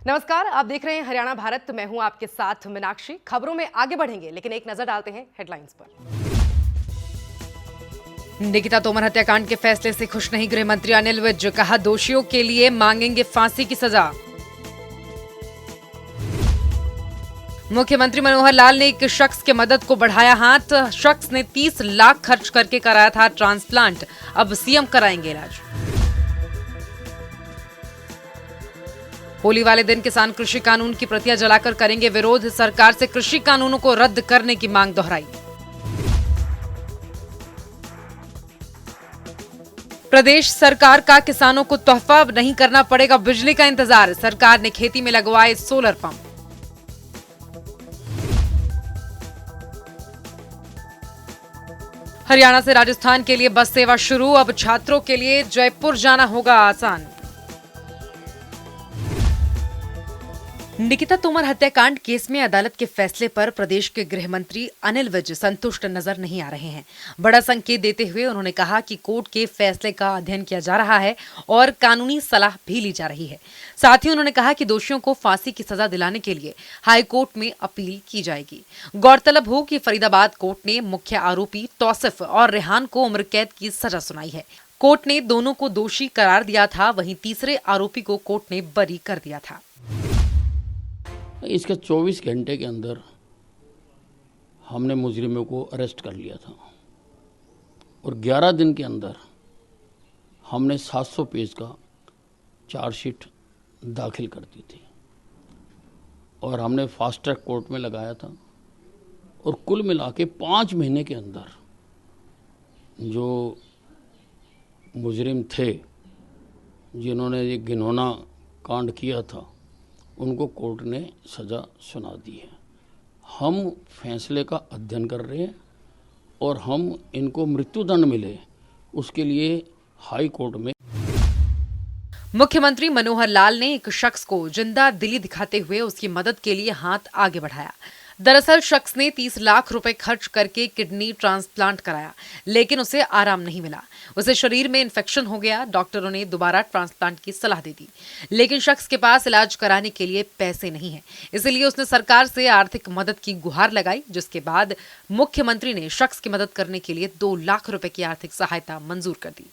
नमस्कार, आप देख रहे हैं हरियाणा भारत। मैं हूं आपके साथ मीनाक्षी। खबरों में आगे बढ़ेंगे, लेकिन एक नजर डालते हैं हेडलाइंस पर। निकिता तोमर हत्याकांड के फैसले से खुश नहीं गृह मंत्री अनिल विज, कहा दोषियों के लिए मांगेंगे फांसी की सजा। मुख्यमंत्री मनोहर लाल ने एक शख्स के मदद को बढ़ाया हाथ। शख्स ने 30 लाख खर्च करके कराया था ट्रांसप्लांट, अब सीएम कराएंगे इलाज। होली वाले दिन किसान कृषि कानून की प्रतियां जलाकर करेंगे विरोध। सरकार से कृषि कानूनों को रद्द करने की मांग दोहराई। प्रदेश सरकार का किसानों को तोहफा नहीं करना पड़ेगा बिजली का इंतजार। सरकार ने खेती में लगवाए सोलर पंप। हरियाणा से राजस्थान के लिए बस सेवा शुरू। अब छात्रों के लिए जयपुर जाना होगा आसान। निकिता तोमर हत्याकांड केस में अदालत के फैसले पर प्रदेश के गृह मंत्री अनिल विज संतुष्ट नजर नहीं आ रहे हैं। बड़ा संकेत देते हुए उन्होंने कहा कि कोर्ट के फैसले का अध्ययन किया जा रहा है और कानूनी सलाह भी ली जा रही है। साथ ही उन्होंने कहा कि दोषियों को फांसी की सजा दिलाने के लिए हाई कोर्ट में अपील की जाएगी। गौरतलब हो कि फरीदाबाद कोर्ट ने मुख्य आरोपी तौसिफ और रेहान को उम्र कैद की सजा सुनाई है। कोर्ट ने दोनों को दोषी करार दिया था, वहीं तीसरे आरोपी को कोर्ट ने बरी कर दिया था। इसके 24 घंटे के अंदर हमने मुजरिमों को अरेस्ट कर लिया था और 11 दिन के अंदर हमने 700 पेज का चार्जशीट दाखिल कर दी थी और हमने फास्ट ट्रैक कोर्ट में लगाया था। और कुल मिला के 5 महीने के अंदर जो मुजरिम थे जिन्होंने ये घिनौना कांड किया था उनको कोर्ट ने सज़ा सुना दी है। हम फैसले का अध्ययन कर रहे हैं और हम इनको मृत्युदंड मिले उसके लिए हाई कोर्ट में। मुख्यमंत्री मनोहर लाल ने एक शख्स को जिंदा दिली दिखाते हुए उसकी मदद के लिए हाथ आगे बढ़ाया। दरअसल शख्स ने 30 लाख रुपए खर्च करके किडनी ट्रांसप्लांट कराया, लेकिन उसे आराम नहीं मिला। उसे शरीर में इन्फेक्शन हो गया। डॉक्टरों ने दोबारा ट्रांसप्लांट की सलाह दे दी, लेकिन शख्स के पास इलाज कराने के लिए पैसे नहीं हैं। इसलिए उसने सरकार से आर्थिक मदद की गुहार लगाई, जिसके बाद मुख्यमंत्री ने शख्स की मदद करने के लिए 2 लाख रुपए की आर्थिक सहायता मंजूर कर दी।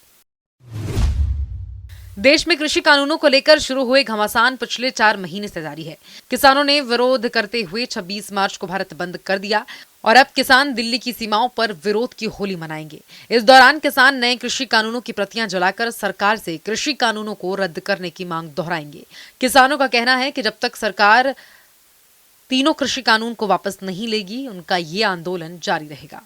देश में कृषि कानूनों को लेकर शुरू हुए घमासान पिछले 4 महीने से जारी है। किसानों ने विरोध करते हुए 26 मार्च को भारत बंद कर दिया और अब किसान दिल्ली की सीमाओं पर विरोध की होली मनाएंगे। इस दौरान किसान नए कृषि कानूनों की प्रतियां जलाकर सरकार से कृषि कानूनों को रद्द करने की मांग दोहराएंगे। किसानों का कहना है कि जब तक सरकार तीनों कृषि कानून को वापस नहीं लेगी, उनका ये आंदोलन जारी रहेगा।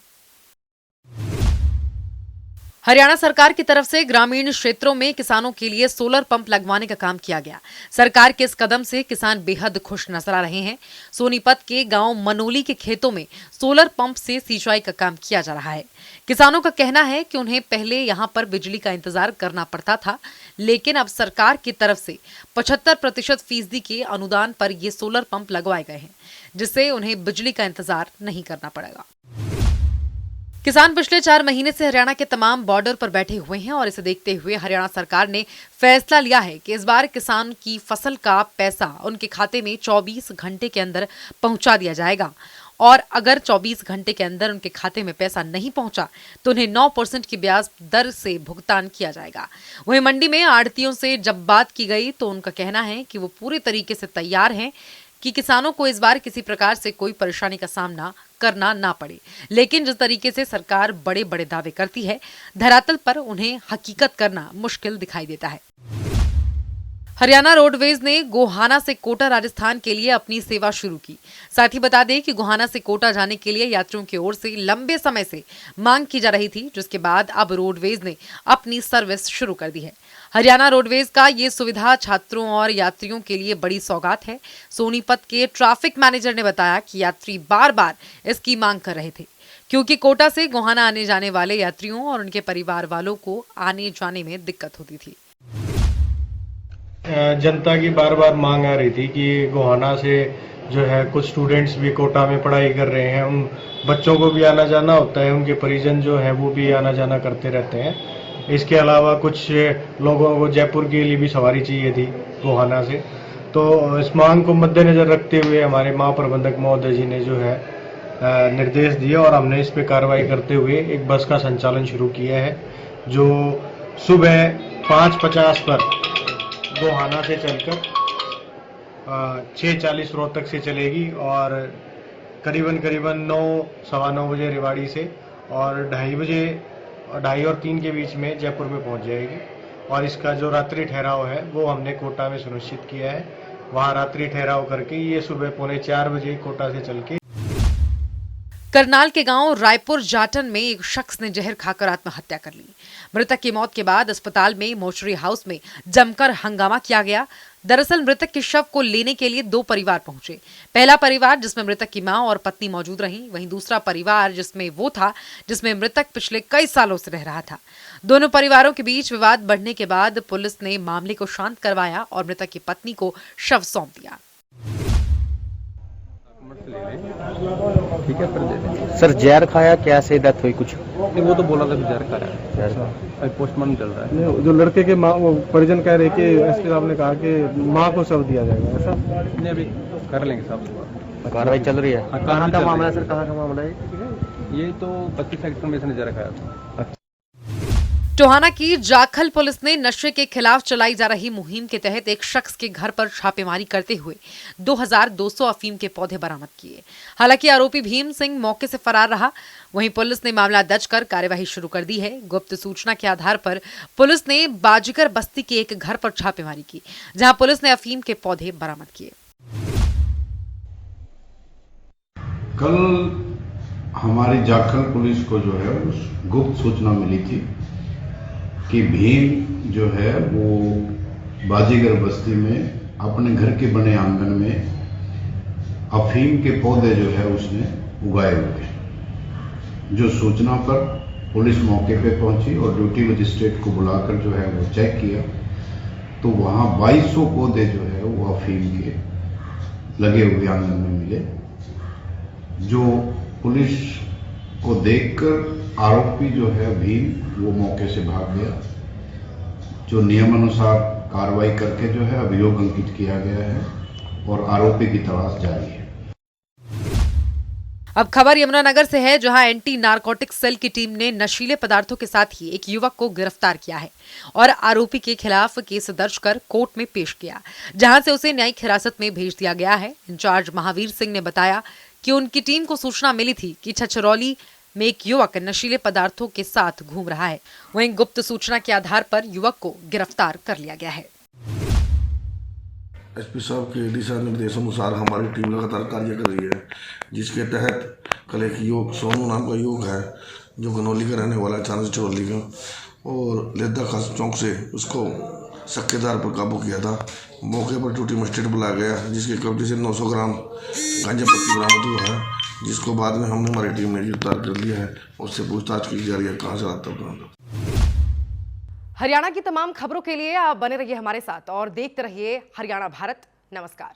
हरियाणा सरकार की तरफ से ग्रामीण क्षेत्रों में किसानों के लिए सोलर पंप लगवाने का काम किया गया। सरकार के इस कदम से किसान बेहद खुश नजर आ रहे हैं। सोनीपत के गांव मनोली के खेतों में सोलर पंप से सिंचाई का काम किया जा रहा है। किसानों का कहना है कि उन्हें पहले यहां पर बिजली का इंतजार करना पड़ता था, लेकिन अब सरकार की तरफ से 75% फीसदी के अनुदान पर ये सोलर पंप लगवाए गए हैं, जिससे उन्हें बिजली का इंतजार नहीं करना पड़ेगा। किसान पिछले 4 महीने से हरियाणा के तमाम बॉर्डर पर बैठे हुए हैं और इसे देखते हुए हरियाणा सरकार ने फैसला लिया है कि इस बार किसान की फसल का पैसा उनके खाते में 24 घंटे के अंदर पहुंचा दिया जाएगा और अगर 24 घंटे के अंदर उनके खाते में पैसा नहीं पहुंचा तो उन्हें 9% की ब्याज दर से भुगतान किया जाएगा। वहीं मंडी में आढ़तियों से जब बात की गई तो उनका कहना है कि वो पूरे तरीके से तैयार हैं कि किसानों को इस बार किसी प्रकार से कोई परेशानी का सामना करना ना पड़े। लेकिन जिस तरीके से सरकार बड़े बड़े दावे करती है, धरातल पर उन्हें हकीकत करना मुश्किल दिखाई देता है। हरियाणा रोडवेज ने गोहाना से कोटा राजस्थान के लिए अपनी सेवा शुरू की। साथ ही बता दें कि गोहाना से कोटा जाने के लिए यात्रियों की ओर से लंबे समय से मांग की जा रही थी, जिसके बाद अब रोडवेज ने अपनी सर्विस शुरू कर दी है। हरियाणा रोडवेज का ये सुविधा छात्रों और यात्रियों के लिए बड़ी सौगात है। सोनीपत के ट्रैफिक मैनेजर ने बताया कि यात्री बार बार इसकी मांग कर रहे थे, क्योंकि कोटा से गोहाना आने जाने वाले यात्रियों और उनके परिवार वालों को आने जाने में दिक्कत होती थी। जनता की बार बार मांग आ रही थी कि गोहाना से जो है कुछ स्टूडेंट्स भी कोटा में पढ़ाई कर रहे हैं, उन बच्चों को भी आना जाना होता है, उनके परिजन जो है वो भी आना जाना करते रहते हैं। इसके अलावा कुछ लोगों को जयपुर के लिए भी सवारी चाहिए थी गोहाना से, तो इस मांग को मद्देनजर रखते हुए हमारे महाप्रबंधक महोदय जी ने जो है निर्देश दिए और हमने इस पे कार्रवाई करते हुए एक बस का संचालन शुरू किया है, जो सुबह 5:50 पर गोहाना से चलकर 6:40 रोहतक से चलेगी और करीबन 9-9:15 बजे रेवाड़ी से और 2:30 और 3 के बीच में जयपुर में पहुंच जाएगी। और इसका जो रात्रि ठहराव है वो हमने कोटा में सुनिश्चित किया है। वहां रात्रि ठहराव करके ये सुबह 3:45 बजे कोटा से चल के करनाल के गांव रायपुर जाटन में एक शख्स ने जहर खाकर आत्महत्या कर ली। मृतक की मौत के बाद अस्पताल में मोर्चरी हाउस में जमकर हंगामा किया गया। दरअसल मृतक के शव को लेने के लिए 2 परिवार पहुंचे। पहला परिवार जिसमें मृतक की मां और पत्नी मौजूद रहीं, वहीं दूसरा परिवार जिसमें वो था जिसमें मृतक पिछले कई सालों से रह रहा था। दोनों परिवारों के बीच विवाद बढ़ने के बाद पुलिस ने मामले को शांत करवाया और मृतक की पत्नी को शव सौंप दिया। ठीक है, फिर दे दें। सर जहर खाया, क्या से डेथ हुई कुछ? नहीं, वो तो बोला था कि जहर खाया। अभी पोस्टमार्टम चल रहा है। जो लड़के के माँ वो परिजन कह रहे कि एसपी साहब ने कहा कि माँ को शव दिया जाएगा, ऐसा? नहीं, अभी कर लेंगे साहब, कार्रवाई चल रही है। कहाँ का मामला है सर, कहाँ का मामला है? ये तो 25 सेक्टर में इसने जहर खाया था। टोहाना की जाखल पुलिस ने नशे के खिलाफ चलाई जा रही मुहिम के तहत एक शख्स के घर पर छापेमारी करते हुए 2200 अफीम के पौधे बरामद किए। हालांकि आरोपी भीम सिंह मौके से फरार रहा। वहीं पुलिस ने मामला दर्ज कर कार्यवाही शुरू कर दी है। गुप्त सूचना के आधार पर पुलिस ने बाजीगर बस्ती के एक घर पर छापेमारी की, जहां पुलिस ने अफीम के पौधे बरामद किए। कल हमारी जाखल पुलिस को जो है गुप्त सूचना मिली थी कि भीम जो है वो बाजीगर बस्ती में अपने घर के बने आंगन में अफीम के पौधे जो है उसने उगाए हुए। जो सूचना पर पुलिस मौके पे पहुंची और ड्यूटी मजिस्ट्रेट को बुलाकर जो है वो चेक किया, तो वहां 2200 पौधे जो है वो अफीम के लगे हुए आंगन में मिले। जो पुलिस को देखकर आरोपी जो है भीम वो मौके से भाग गया। जो नियमानुसार कार्रवाई करके जो है अभियोग अंकित किया गया है और आरोपी की तलाश जारी है। अब खबर यमुनानगर से है, जहां एंटी नारकोटिक्स सेल की टीम ने नशीले पदार्थों के साथ ही एक युवक को गिरफ्तार किया है और आरोपी के खिलाफ केस दर्ज कर कोर्ट में पेश किया, जहां से उसे न्यायिक हिरासत में भेज दिया गया है। इंचार्ज महावीर सिंह ने बताया कि उनकी टीम को सूचना मिली थी कि छछरौली में एक युवक नशीले पदार्थों के साथ घूम रहा है। वहीं गुप्त सूचना के आधार पर युवक को गिरफ्तार कर लिया गया है। एसपी साहब के दिशा निर्देशानुसार हमारी टीम लगातार कार्य कर रही है, जिसके तहत कल एक युवक सोनू नाम का युवक है जो गनौली का रहने वाला है, छछरौली का, और लेदा खास चौक से उसको शक्केदार पर काबू किया था। मौके पर ड्यूटी मजिस्ट्रेट बुलाया गया, जिसके कब्जे से 900 ग्राम गांजा पत्ती बरामद हुआ है, जिसको बाद में हमने हमारी टीम ने गिरफ्तार कर लिया है। उससे पूछताछ की जा रही है कहाँ से आता है। हरियाणा की तमाम खबरों के लिए आप बने रहिए हमारे साथ और देखते रहिए हरियाणा भारत। नमस्कार।